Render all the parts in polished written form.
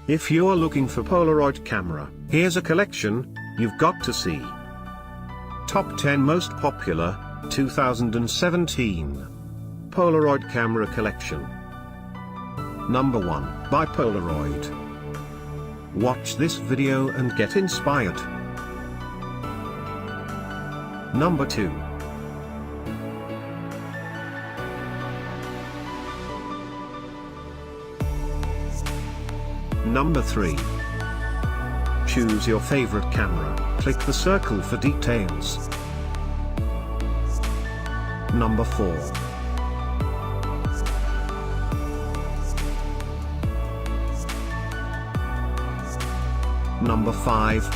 If you're looking for Polaroid camera, here's a collection you've got to see. Top 10 Most Popular, 2017. Polaroid Camera Collection. Number 1, by Polaroid. Watch this video and get inspired. Number 2. Number 3. Choose your favorite camera, click the circle for details. Number 4. Number 5.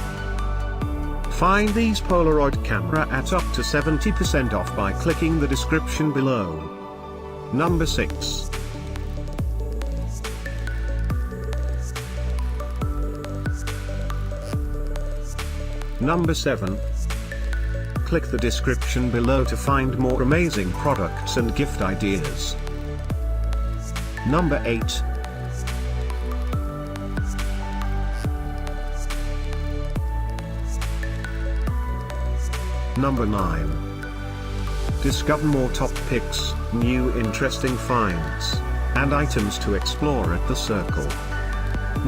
Find these Polaroid camera at up to 70% off by clicking the description below. Number 6. Number 7. Click the description below to find more amazing products and gift ideas. Number 8. Number 9. Discover more top picks, new interesting finds, and items to explore at the circle.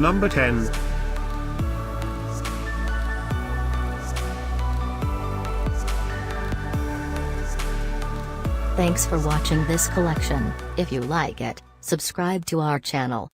Number 10. Thanks for watching this collection. If you like it, subscribe to our channel.